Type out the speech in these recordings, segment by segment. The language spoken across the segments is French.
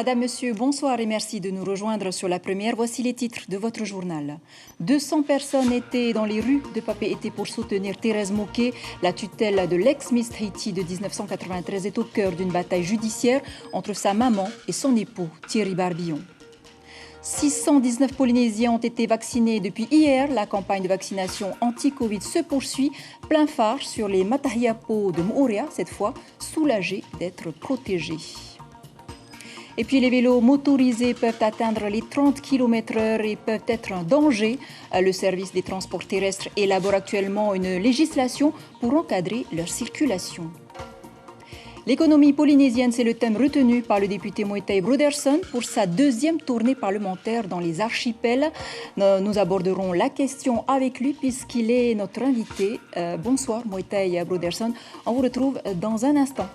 Madame, Monsieur, bonsoir et merci de nous rejoindre sur la première. Voici les titres de votre journal. 200 personnes étaient dans les rues de Papeete pour soutenir Thérèse Moké. La tutelle de l'ex-Miss Haïti de 1993 est au cœur d'une bataille judiciaire entre sa maman et son époux Thierry Barbillon. 619 Polynésiens ont été vaccinés depuis hier. La campagne de vaccination anti-Covid se poursuit. Plein phare sur les Matahiapo de Moorea, cette fois soulagés d'être protégés. Et puis les vélos motorisés peuvent atteindre les 30 km/h et peuvent être un danger. Le service des transports terrestres élabore actuellement une législation pour encadrer leur circulation. L'économie polynésienne, c'est le thème retenu par le député Moetai Broderson pour sa deuxième tournée parlementaire dans les archipels. Nous aborderons la question avec lui puisqu'il est notre invité. Bonsoir Moetai Broderson, on vous retrouve dans un instant.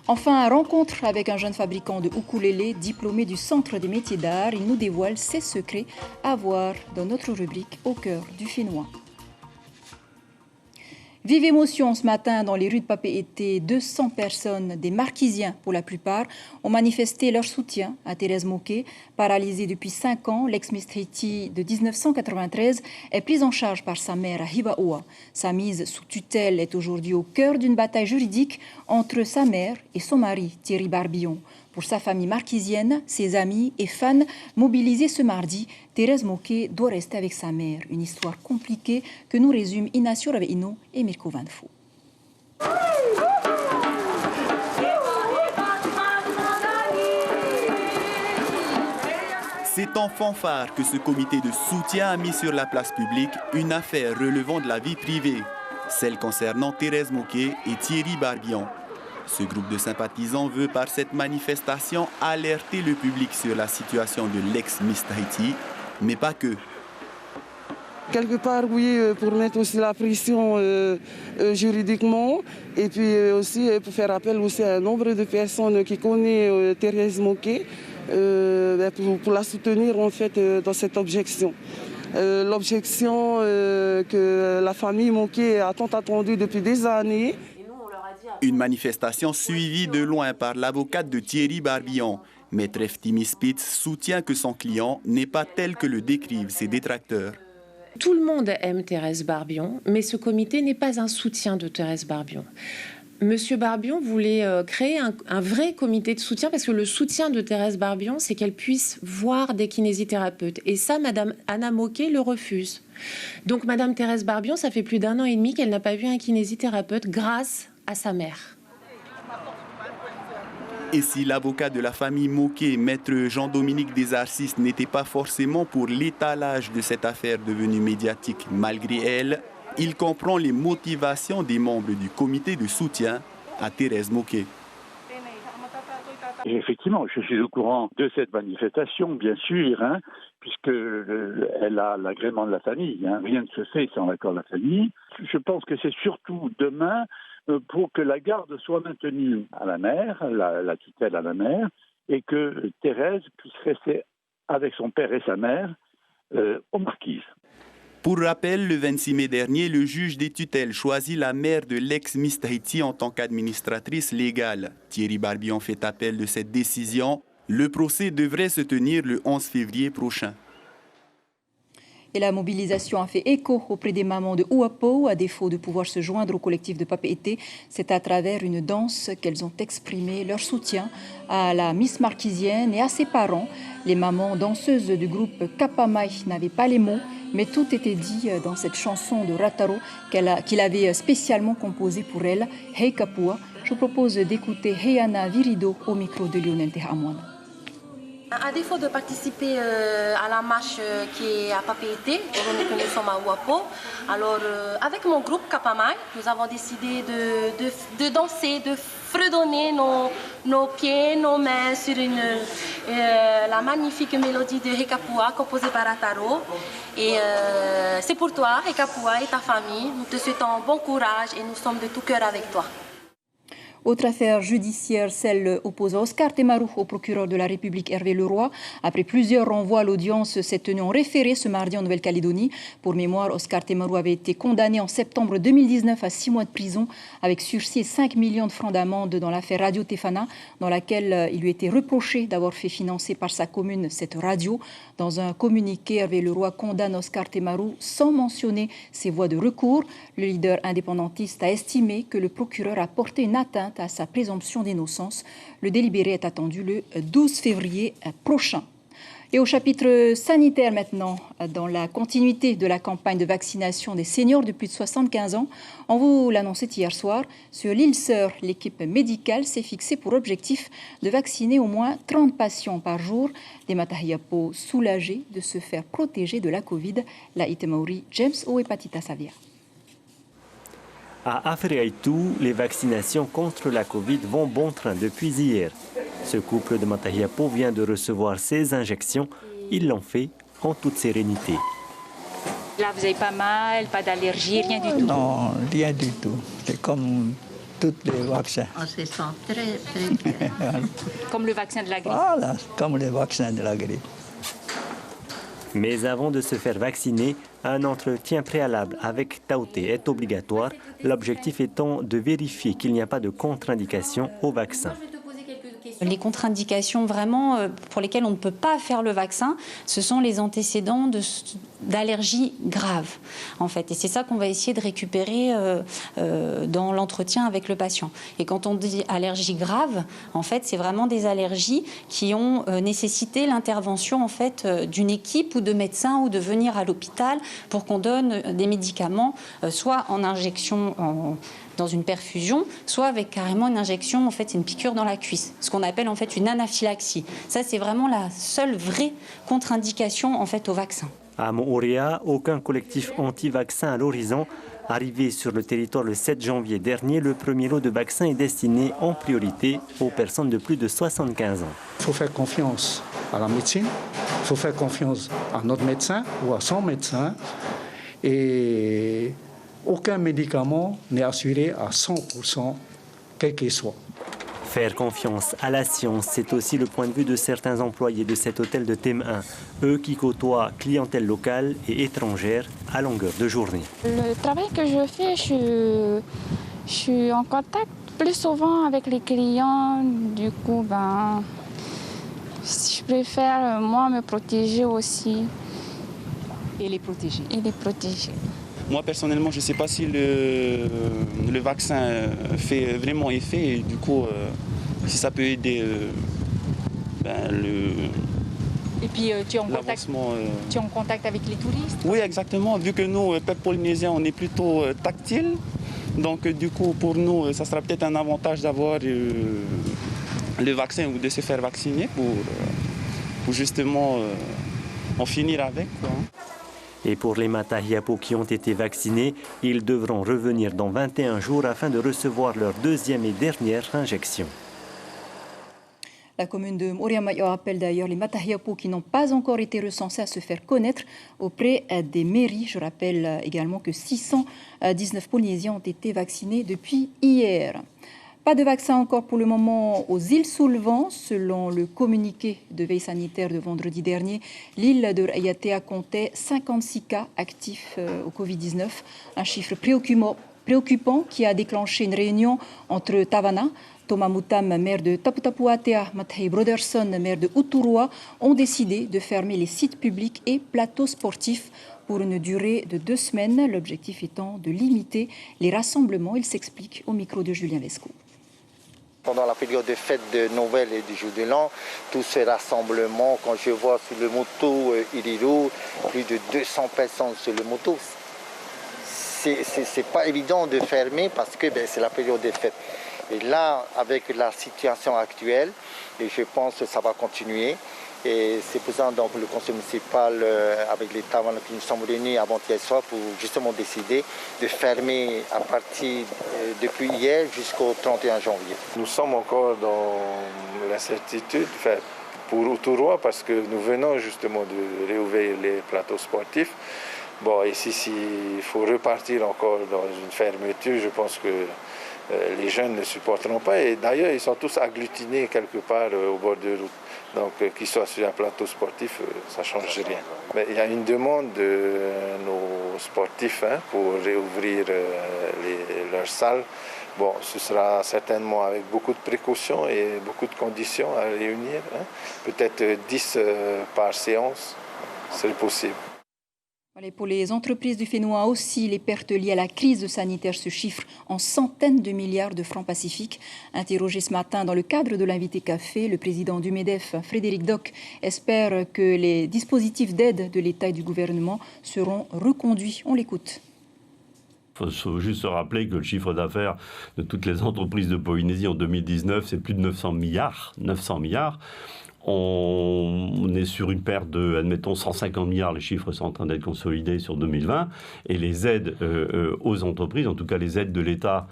Enfin, rencontre avec un jeune fabricant de ukulélé diplômé du Centre des métiers d'art. Il nous dévoile ses secrets à voir dans notre rubrique Au cœur du Fénois. Vive émotion ce matin dans les rues de Papeete. 200 personnes, des Marquisiens pour la plupart, ont manifesté leur soutien à Thérèse Moké. Paralysée depuis 5 ans, l'ex-Miss Haïti de 1993 est prise en charge par sa mère à Hibaoa. Sa mise sous tutelle est aujourd'hui au cœur d'une bataille juridique entre sa mère et son mari, Thierry Barbillon. Pour sa famille marquisienne, ses amis et fans mobilisés ce mardi, Thérèse Moké doit rester avec sa mère. Une histoire compliquée que nous résument Inacio Raveino et Mirko Van Fou. C'est en fanfare que ce comité de soutien a mis sur la place publique une affaire relevant de la vie privée, celle concernant Thérèse Moké et Thierry Barbillon. Ce groupe de sympathisants veut par cette manifestation alerter le public sur la situation de l'ex-Miss Haïti, mais pas que. Quelque part, oui, pour mettre aussi la pression juridiquement et puis aussi pour faire appel aussi à un nombre de personnes qui connaissent Thérèse Moké pour la soutenir en fait dans cette objection. L'objection que la famille Moké a tant attendue depuis des années. Une manifestation suivie de loin par l'avocate de Thierry Barbillon. Maître Eftimi Spitz soutient que son client n'est pas tel que le décrivent ses détracteurs. Tout le monde aime Thérèse Barbillon, mais ce comité n'est pas un soutien de Thérèse Barbillon. Monsieur Barbillon voulait créer un vrai comité de soutien parce que le soutien de Thérèse Barbillon, c'est qu'elle puisse voir des kinésithérapeutes. Et ça, Madame Anna Moké le refuse. Donc Madame Thérèse Barbillon, ça fait plus d'1 an et demi qu'elle n'a pas vu un kinésithérapeute grâce à sa mère. Et si l'avocat de la famille Moké, maître Jean-Dominique Desarcis, n'était pas forcément pour l'étalage de cette affaire devenue médiatique malgré elle, il comprend les motivations des membres du comité de soutien à Thérèse Moké. Et effectivement, je suis au courant de cette manifestation, bien sûr, puisqu'elle a l'agrément de la famille. Rien ne se fait sans l'accord de la famille. Je pense que c'est surtout demain pour que la garde soit maintenue à la mère, la tutelle à la mère, et que Thérèse puisse rester avec son père et sa mère aux Marquises. Pour rappel, le 26 mai dernier, le juge des tutelles choisit la mère de l'ex-Miss Haïti en tant qu'administratrice légale. Thierry Barbillon fait appel de cette décision. Le procès devrait se tenir le 11 février prochain. Et la mobilisation a fait écho auprès des mamans de Uapo. À défaut de pouvoir se joindre au collectif de Papeete, c'est à travers une danse qu'elles ont exprimé leur soutien à la Miss Marquisienne et à ses parents. Les mamans danseuses du groupe Kapamai n'avaient pas les mots, mais tout était dit dans cette chanson de Rataro qu'il avait spécialement composée pour elle, Hey Kapua. Je vous propose d'écouter Heiana Virido au micro de Lionel Tehamouane. À défaut de participer à la marche qui est à Papeete, que nous sommes à Uapo, alors avec mon groupe Kapamai, nous avons décidé de danser, de fredonner nos pieds, nos mains sur la magnifique mélodie de Hekapua composée par Ataro. Et c'est pour toi, Hekapua et ta famille. Nous te souhaitons bon courage et nous sommes de tout cœur avec toi. Autre affaire judiciaire, celle opposant Oscar Temaru au procureur de la République Hervé Leroy. Après plusieurs renvois, l'audience s'est tenue en référé ce mardi en Nouvelle-Calédonie. Pour mémoire, Oscar Temaru avait été condamné en septembre 2019 à 6 mois de prison avec sursis et 5 millions de francs d'amende dans l'affaire Radio Tefana, dans laquelle il lui était reproché d'avoir fait financer par sa commune cette radio. Dans un communiqué, Hervé Leroy condamne Oscar Temaru sans mentionner ses voies de recours. Le leader indépendantiste a estimé que le procureur a porté une atteinte à sa présomption d'innocence. Le délibéré est attendu le 12 février prochain. Et au chapitre sanitaire maintenant, dans la continuité de la campagne de vaccination des seniors de plus de 75 ans, on vous l'annonçait hier soir, sur l'île Sœur, l'équipe médicale s'est fixée pour objectif de vacciner au moins 30 patients par jour. Des Matahiapo soulagés de se faire protéger de la Covid. La Itemauri, James O. Hepatitis Avia. À Afriaitu, les vaccinations contre la Covid vont bon train depuis hier. Ce couple de Matahiapo vient de recevoir ses injections. Ils l'ont fait en toute sérénité. Là, vous n'avez pas mal, pas d'allergie, rien du tout? Non, rien du tout. C'est comme tous les vaccins. On se sent très, très bien. Comme le vaccin de la grippe? Voilà, comme les vaccins de la grippe. Mais avant de se faire vacciner, un entretien préalable avec Taoté est obligatoire, l'objectif étant de vérifier qu'il n'y a pas de contre-indication au vaccin. Les contre-indications vraiment pour lesquelles on ne peut pas faire le vaccin, ce sont les antécédents d'allergies graves, en fait. Et c'est ça qu'on va essayer de récupérer dans l'entretien avec le patient. Et quand on dit allergie grave, en fait, c'est vraiment des allergies qui ont nécessité l'intervention en fait d'une équipe ou de médecins ou de venir à l'hôpital pour qu'on donne des médicaments, soit en injection dans une perfusion, soit avec carrément une injection, en fait, c'est une piqûre dans la cuisse, ce qu'on appelle en fait une anaphylaxie. Ça, c'est vraiment la seule vraie contre-indication en fait au vaccin. À Moorea, aucun collectif anti-vaccin à l'horizon. Arrivé sur le territoire le 7 janvier dernier, le premier lot de vaccins est destiné en priorité aux personnes de plus de 75 ans. Il faut faire confiance à la médecine, il faut faire confiance à notre médecin ou à son médecin. Et aucun médicament n'est assuré à 100%, quel qu'il soit. Faire confiance à la science, c'est aussi le point de vue de certains employés de cet hôtel de Thème 1, eux qui côtoient clientèle locale et étrangère à longueur de journée. Le travail que je fais, je suis en contact plus souvent avec les clients. Du coup, je préfère, moi, me protéger aussi. Et les protéger. Et les protéger. Moi, personnellement, je ne sais pas si le vaccin fait vraiment effet et du coup, si ça peut aider Et puis, tu es en contact avec les touristes? Oui, exactement. Vu que nous, peuple polynésien, on est plutôt tactile. Donc, du coup, pour nous, ça sera peut-être un avantage d'avoir le vaccin ou de se faire vacciner pour justement en finir avec, quoi. Et pour les Matahiapo qui ont été vaccinés, ils devront revenir dans 21 jours afin de recevoir leur deuxième et dernière injection. La commune de Moriamayo appelle d'ailleurs les Matahiapo qui n'ont pas encore été recensés à se faire connaître auprès des mairies. Je rappelle également que 619 Polynésiens ont été vaccinés depuis hier. Pas de vaccin encore pour le moment aux îles sous le vent. Selon le communiqué de veille sanitaire de vendredi dernier, l'île de Raiatea comptait 56 cas actifs au Covid-19. Un chiffre préoccupant qui a déclenché une réunion entre Tavana, Thomas Moutam, maire de Taputapuatea, Mathei Broderson, maire de Uturua, ont décidé de fermer les sites publics et plateaux sportifs pour une durée de 2 semaines. L'objectif étant de limiter les rassemblements. Il s'explique au micro de Julien Lescaut. Pendant la période de fête de Noël et du jour de l'an, tous ces rassemblements, quand je vois sur le moto Iriru, plus de 200 personnes sur le moto, c'est pas évident de fermer parce que c'est la période des fêtes. Et là, avec la situation actuelle, et je pense que ça va continuer. Et c'est pour ça donc le conseil municipal avec les Tavana qui nous sommes réunis avant-hier soir pour justement décider de fermer à partir depuis hier jusqu'au 31 janvier. Nous sommes encore dans l'incertitude pour Uturua parce que nous venons justement de réouvrir les plateaux sportifs. Bon, ici, s'il faut repartir encore dans une fermeture, je pense que les jeunes ne supporteront pas. Et d'ailleurs, ils sont tous agglutinés quelque part au bord de route. Donc, qu'ils soient sur un plateau sportif, ça ne change rien. Mais il y a une demande de nos sportifs pour réouvrir leurs salles. Bon, ce sera certainement avec beaucoup de précautions et beaucoup de conditions à réunir. Peut-être 10 par séance, c'est possible. Pour les entreprises du Fénois aussi, les pertes liées à la crise sanitaire se chiffrent en centaines de milliards de francs pacifiques. Interrogé ce matin dans le cadre de l'invité café, le président du MEDEF, Frédéric Doc, espère que les dispositifs d'aide de l'État et du gouvernement seront reconduits. On l'écoute. Il faut juste se rappeler que le chiffre d'affaires de toutes les entreprises de Polynésie en 2019, c'est plus de 900 milliards. On est sur une perte de, admettons, 150 milliards. Les chiffres sont en train d'être consolidés sur 2020. Et les aides aux entreprises, en tout cas les aides de l'État,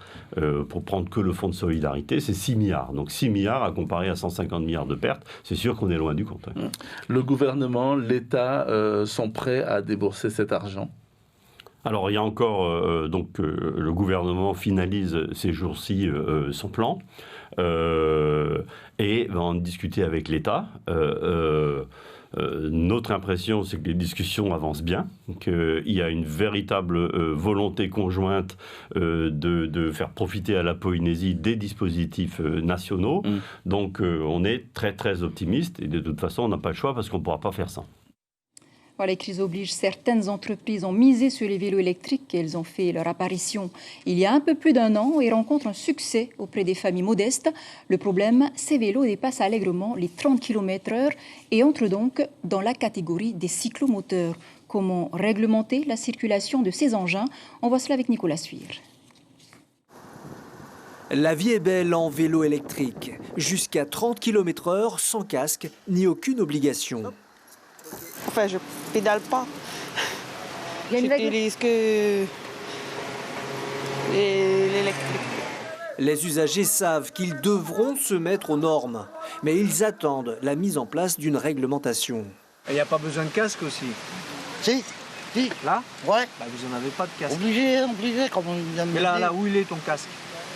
pour prendre que le fonds de solidarité, c'est 6 milliards. Donc 6 milliards à comparer à 150 milliards de pertes, c'est sûr qu'on est loin du compte. Le gouvernement, l'État sont prêts à débourser cet argent ? Alors, il y a encore, le gouvernement finalise ces jours-ci son plan et va en discuter avec l'État. Notre impression, c'est que les discussions avancent bien, qu'il y a une véritable volonté conjointe de faire profiter à la Polynésie des dispositifs nationaux. Donc, on est très, très optimiste et de toute façon, on n'a pas le choix parce qu'on ne pourra pas faire ça. Les crises obligent, certaines entreprises ont misé sur les vélos électriques et elles ont fait leur apparition il y a un peu plus d'un an et rencontrent un succès auprès des familles modestes. Le problème, ces vélos dépassent allègrement les 30 km/h et entrent donc dans la catégorie des cyclomoteurs. Comment réglementer la circulation de ces engins? On voit cela avec Nicolas Suire. La vie est belle en vélo électrique, jusqu'à 30 km/h sans casque ni aucune obligation. Enfin, je pédale pas. J'utilise que l'électrique. Les usagers savent qu'ils devront se mettre aux normes, mais ils attendent la mise en place d'une réglementation. Il n'y a pas besoin de casque aussi? Si. Là? Ouais. Bah, vous n'en avez pas de casque. Obligé, comme on vient de Mais là, où il est ton casque?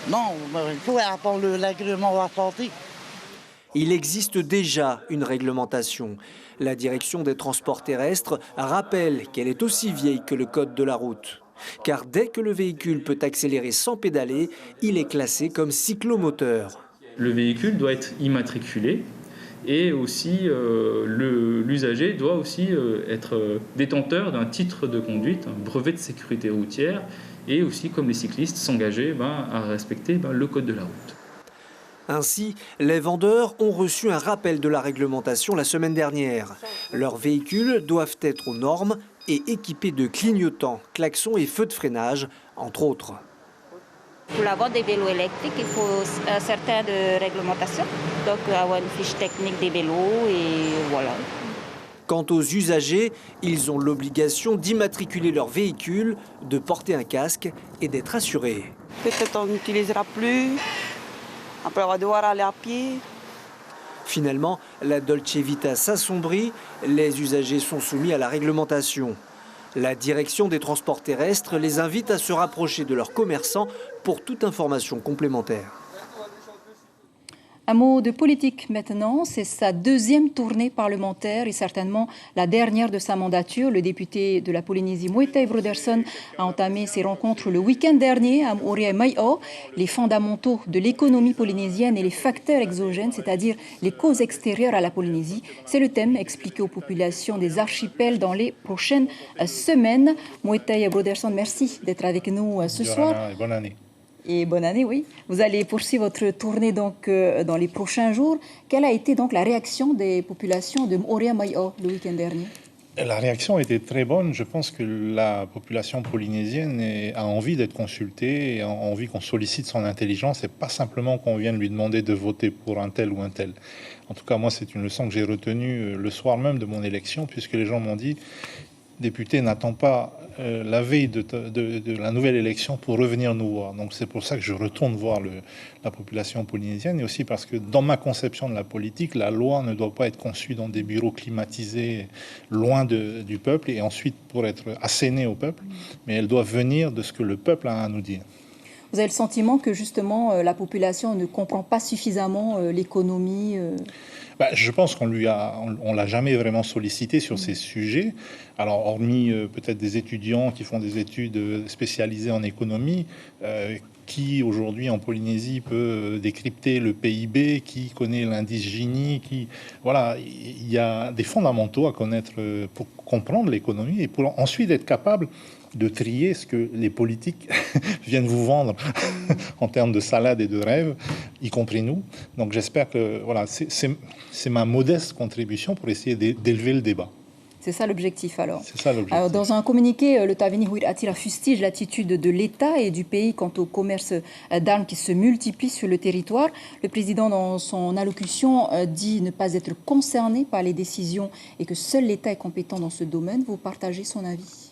Non, il faut attendre l'agrément de la santé. Il existe déjà une réglementation. La direction des transports terrestres rappelle qu'elle est aussi vieille que le code de la route. Car dès que le véhicule peut accélérer sans pédaler, il est classé comme cyclomoteur. Le véhicule doit être immatriculé et aussi l'usager doit aussi être détenteur d'un titre de conduite, un brevet de sécurité routière et aussi, comme les cyclistes, s'engager à respecter le code de la route. Ainsi, les vendeurs ont reçu un rappel de la réglementation la semaine dernière. Leurs véhicules doivent être aux normes et équipés de clignotants, klaxons et feux de freinage, entre autres. Pour la vente des vélos électriques, il faut un certain de réglementation, donc avoir une fiche technique des vélos et voilà. Quant aux usagers, ils ont l'obligation d'immatriculer leur véhicule, de porter un casque et d'être assurés. Peut-être on n'utilisera plus. Après, on va devoir aller à pied. Finalement, la Dolce Vita s'assombrit, les usagers sont soumis à la réglementation. La direction des transports terrestres les invite à se rapprocher de leurs commerçants pour toute information complémentaire. Un mot de politique maintenant, c'est sa deuxième tournée parlementaire et certainement la dernière de sa mandature. Le député de la Polynésie, Moetai Broderson, a entamé ses rencontres le week-end dernier à Moorea Mai'o. Les fondamentaux de l'économie polynésienne et les facteurs exogènes, c'est-à-dire les causes extérieures à la Polynésie, c'est le thème expliqué aux populations des archipels dans les prochaines semaines. Moetai Broderson, merci d'être avec nous ce soir. Bonne année. Et bonne année, oui. Vous allez poursuivre votre tournée donc, dans les prochains jours. Quelle a été donc la réaction des populations de Moorea Mai'o le week-end dernier? La réaction était très bonne. Je pense que la population polynésienne a envie d'être consultée et a envie qu'on sollicite son intelligence et pas simplement qu'on vienne lui demander de voter pour un tel ou un tel. En tout cas, moi, c'est une leçon que j'ai retenue le soir même de mon élection, puisque les gens m'ont dit « Député, n'attends pas la veille de la nouvelle élection pour revenir nous voir ». Donc c'est pour ça que je retourne voir la population polynésienne, et aussi parce que dans ma conception de la politique, la loi ne doit pas être conçue dans des bureaux climatisés loin du peuple et ensuite pour être assénée au peuple, mais elle doit venir de ce que le peuple a à nous dire. Vous avez le sentiment que justement la population ne comprend pas suffisamment l'économie Je pense qu'on l'a jamais vraiment sollicité sur ces sujets. Alors, hormis peut-être des étudiants qui font des études spécialisées en économie, qui aujourd'hui en Polynésie peut décrypter le PIB, qui connaît l'indice Gini, voilà, il y a des fondamentaux à connaître pour comprendre l'économie et pour ensuite être capable de trier ce que les politiques viennent vous vendre en termes de salade et de rêve, y compris nous. Donc j'espère que voilà, c'est ma modeste contribution pour essayer d'élever le débat. C'est ça l'objectif alors. C'est ça l'objectif. Alors, dans un communiqué, le Tavini Huiraatira fustige l'attitude de l'État et du pays quant au commerce d'armes qui se multiplie sur le territoire. Le président, dans son allocution, dit ne pas être concerné par les décisions et que seul l'État est compétent dans ce domaine. Vous partagez son avis?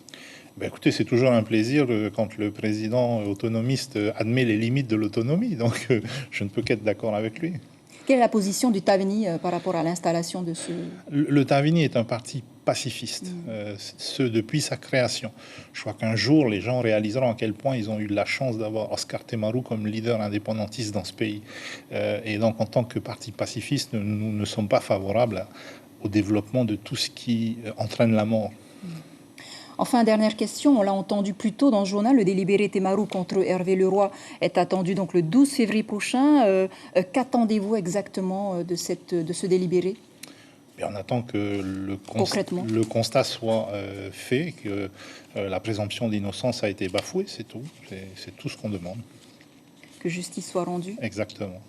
Écoutez, c'est toujours un plaisir quand le président autonomiste admet les limites de l'autonomie. Donc, je ne peux qu'être d'accord avec lui. Quelle est la position du Tavini par rapport à l'installation de ce... Le Tavini est un parti pacifiste, ce depuis sa création. Je crois qu'un jour, les gens réaliseront à quel point ils ont eu de la chance d'avoir Oscar Temaru comme leader indépendantiste dans ce pays. Et donc, en tant que parti pacifiste, nous ne sommes pas favorables au développement de tout ce qui entraîne la mort. Enfin, dernière question, on l'a entendu plus tôt dans le journal, le délibéré Temaru contre Hervé Leroy est attendu donc le 12 février prochain. Qu'attendez-vous exactement de ce délibéré? On attend que le constat soit fait, que la présomption d'innocence a été bafouée, c'est tout. C'est tout ce qu'on demande. Que justice soit rendue. Exactement.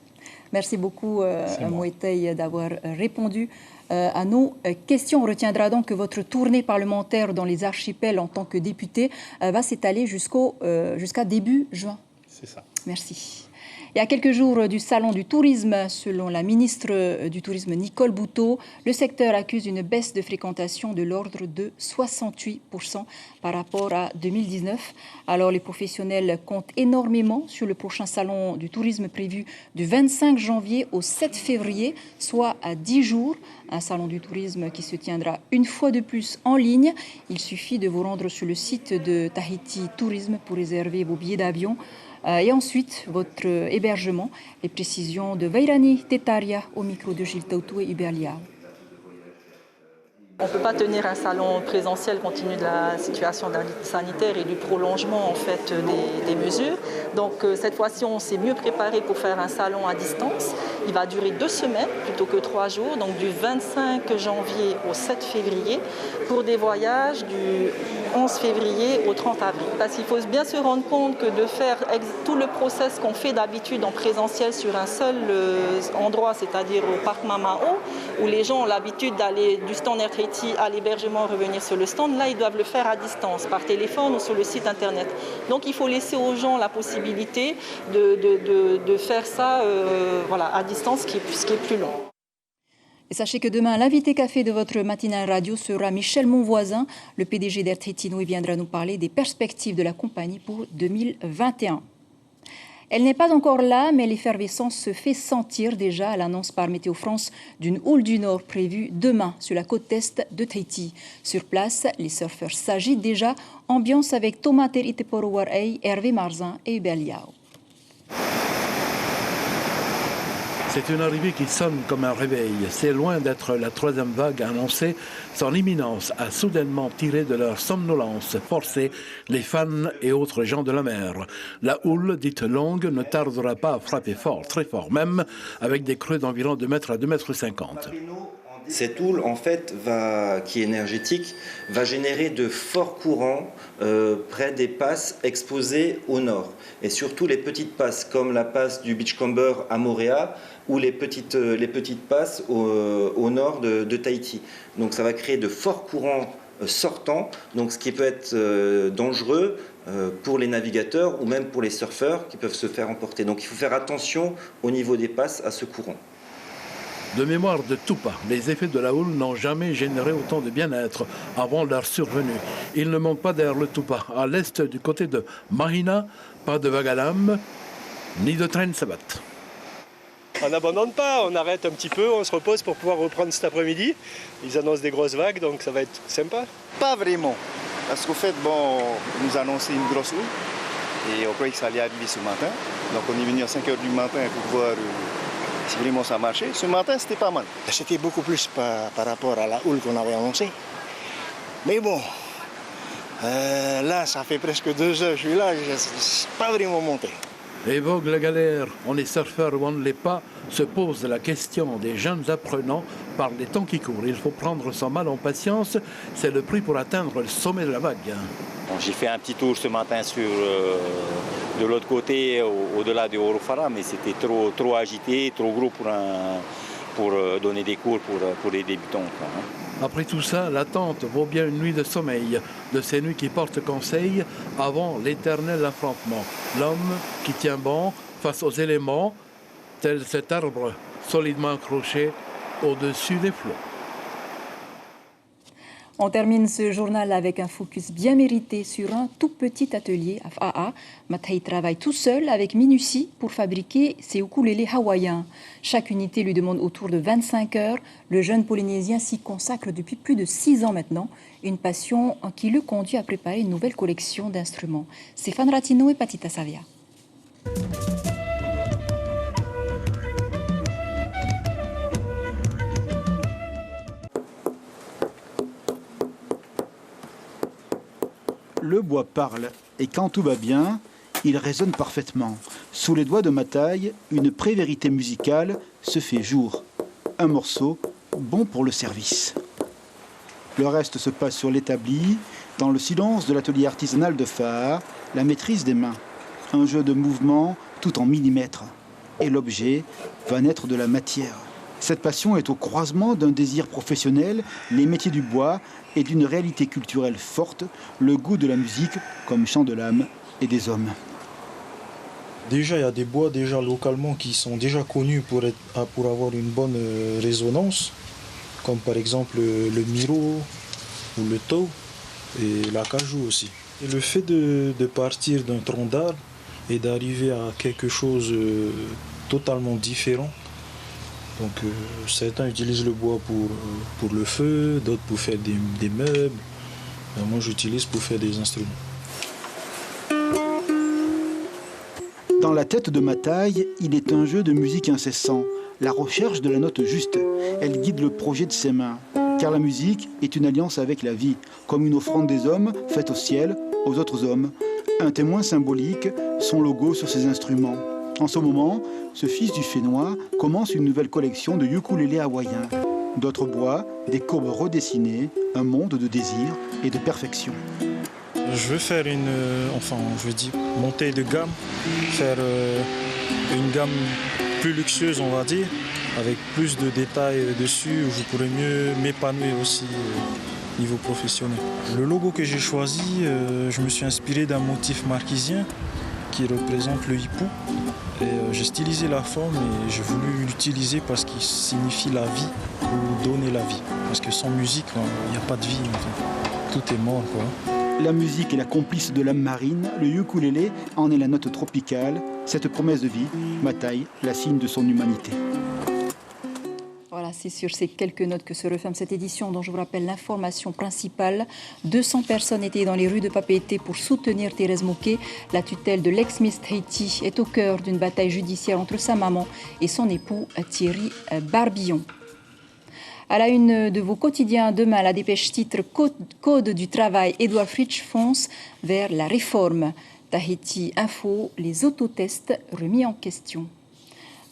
Merci beaucoup, Moetai, d'avoir répondu à nos questions. On retiendra donc que votre tournée parlementaire dans les archipels en tant que député va s'étaler jusqu'à début juin. C'est ça. Merci. Et à quelques jours du salon du tourisme, selon la ministre du Tourisme Nicole Boutot, le secteur accuse une baisse de fréquentation de l'ordre de 68% par rapport à 2019. Alors les professionnels comptent énormément sur le prochain salon du tourisme prévu du 25 janvier au 7 février, soit à 10 jours. Un salon du tourisme qui se tiendra une fois de plus en ligne. Il suffit de vous rendre sur le site de Tahiti Tourisme pour réserver vos billets d'avion. Et ensuite, votre hébergement. Les précisions de Vairani Tetaria au micro de Gilles Tautou et Hubert Liao. On ne peut pas tenir un salon présentiel compte tenu de la situation sanitaire et du prolongement en fait, des mesures. Donc cette fois-ci, on s'est mieux préparé pour faire un salon à distance. Il va durer 2 semaines plutôt que 3 jours, donc du 25 janvier au 7 février pour des voyages du 11 février au 30 avril. Parce qu'il faut bien se rendre compte que de faire tout le process qu'on fait d'habitude en présentiel sur un seul endroit, c'est-à-dire au parc Mamao, où les gens ont l'habitude d'aller du stand Air Tahiti à l'hébergement, revenir sur le stand, là ils doivent le faire à distance, par téléphone ou sur le site internet. Donc il faut laisser aux gens la possibilité de faire ça à distance, ce qui est plus long. Et sachez que demain, l'invité café de votre matinale radio sera Michel Monvoisin. Le PDG d'Air Tahiti viendra nous parler des perspectives de la compagnie pour 2021. Elle n'est pas encore là, mais l'effervescence se fait sentir déjà à l'annonce par Météo France d'une houle du Nord prévue demain sur la côte est de Tahiti. Sur place, les surfeurs s'agitent déjà. Ambiance avec Thomas Teriteporowar-Ei, Hervé Marzin et Hubert Liao. C'est une arrivée qui sonne comme un réveil. C'est loin d'être la 3e vague annoncée. Son imminence a soudainement tiré de leur somnolence forcée les fans et autres gens de la mer. La houle, dite longue, ne tardera pas à frapper fort, très fort même, avec des creux d'environ 2 mètres à 2,50 mètres. Cette houle, en fait, qui est énergétique, va générer de forts courants près des passes exposées au nord. Et surtout les petites passes, comme la passe du Beachcomber à Moorea, ou les petites passes au nord de Tahiti. Donc ça va créer de forts courants sortants, donc ce qui peut être dangereux pour les navigateurs ou même pour les surfeurs qui peuvent se faire emporter. Donc il faut faire attention au niveau des passes à ce courant. De mémoire de Tupa, les effets de la houle n'ont jamais généré autant de bien-être avant leur survenue. Il ne manque pas d'air le Tupa. À l'est, du côté de Mahina, pas de vague à l'âme, ni de train de sabat. On n'abandonne pas, on arrête un petit peu, on se repose pour pouvoir reprendre cet après-midi. Ils annoncent des grosses vagues, donc ça va être sympa. Pas vraiment, parce qu'au fait, nous annoncent une grosse houle. Et on croyait que ça allait arriver ce matin. Donc on est venu à 5h du matin pour voir si vraiment ça marchait. Ce matin, c'était pas mal. C'était beaucoup plus par rapport à la houle qu'on avait annoncée. Mais bon, là, ça fait presque 2 heures que je suis là, je ne suis pas vraiment monté. Évoque la galère, on est surfeur ou on ne l'est pas, se pose la question des jeunes apprenants par les temps qui courent. Il faut prendre son mal en patience, c'est le prix pour atteindre le sommet de la vague. Bon, j'ai fait un petit tour ce matin de l'autre côté, au-delà de Orofara, mais c'était trop agité, trop gros pour donner des cours pour les débutants. Quoi, hein. Après tout ça, l'attente vaut bien une nuit de sommeil, de ces nuits qui portent conseil avant l'éternel affrontement. L'homme qui tient bon face aux éléments, tel cet arbre solidement accroché au-dessus des flots. On termine ce journal avec un focus bien mérité sur un tout petit atelier à FAA. Mathai travaille tout seul avec minutie pour fabriquer ses ukulélés hawaïens. Chaque unité lui demande autour de 25 heures. Le jeune Polynésien s'y consacre depuis plus de 6 ans maintenant. Une passion qui le conduit à préparer une nouvelle collection d'instruments. Stéphane Ratino et Patita Savia. Le bois parle, et quand tout va bien, il résonne parfaitement. Sous les doigts de Mathai, une pré-vérité musicale se fait jour. Un morceau bon pour le service. Le reste se passe sur l'établi, dans le silence de l'atelier artisanal de FAA, la maîtrise des mains. Un jeu de mouvements tout en millimètres. Et l'objet va naître de la matière. Cette passion est au croisement d'un désir professionnel, les métiers du bois, et d'une réalité culturelle forte, le goût de la musique comme chant de l'âme et des hommes. Déjà, il y a des bois déjà localement qui sont déjà connus pour avoir une bonne résonance, comme par exemple le miro ou le tau et l'acajou aussi. Et le fait de partir d'un tronc d'arbre et d'arriver à quelque chose totalement différent. Donc certains utilisent le bois pour le feu, d'autres pour faire des meubles. Moi j'utilise pour faire des instruments. Dans la tête de Mathai, il est un jeu de musique incessant, la recherche de la note juste. Elle guide le projet de ses mains, car la musique est une alliance avec la vie, comme une offrande des hommes faite au ciel, aux autres hommes. Un témoin symbolique, son logo sur ses instruments. En ce moment, ce fils du Fénois commence une nouvelle collection de ukulélés hawaïens. D'autres bois, des courbes redessinées, un monde de désir et de perfection. Je veux faire monter de gamme, faire une gamme plus luxueuse, on va dire, avec plus de détails dessus, où je pourrais mieux m'épanouir aussi niveau professionnel. Le logo que j'ai choisi, je me suis inspiré d'un motif marquisien qui représente le hippo. J'ai stylisé la forme et j'ai voulu l'utiliser parce qu'il signifie la vie ou donner la vie. Parce que sans musique, il n'y a pas de vie. Tout est mort, quoi. La musique est la complice de l'âme marine, le ukulélé en est la note tropicale. Cette promesse de vie, Mathai la signe de son humanité. Voilà, c'est sur ces quelques notes que se referme cette édition dont je vous rappelle l'information principale. 200 personnes étaient dans les rues de Papeete pour soutenir Thérèse Mokey. La tutelle de l'ex-Miss Tahiti est au cœur d'une bataille judiciaire entre sa maman et son époux Thierry Barbillon. À la une de vos quotidiens, demain, la dépêche titre Code du travail, Édouard Fritsch fonce vers la réforme. Tahiti Info, les autotests remis en question.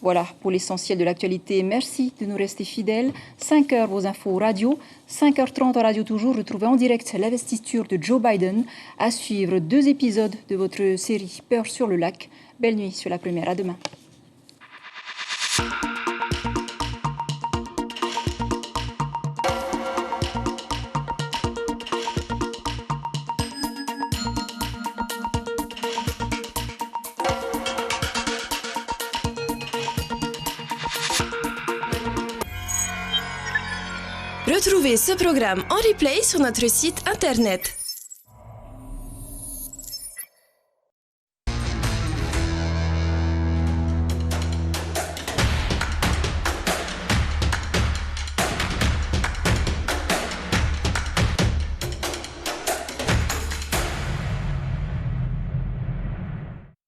Voilà pour l'essentiel de l'actualité. Merci de nous rester fidèles. 5h vos infos radio, 5h30 en radio toujours. Retrouvez en direct l'investiture de Joe Biden. À suivre 2 épisodes de votre série Peur sur le lac. Belle nuit sur la première. À demain. Retrouvez ce programme en replay sur notre site internet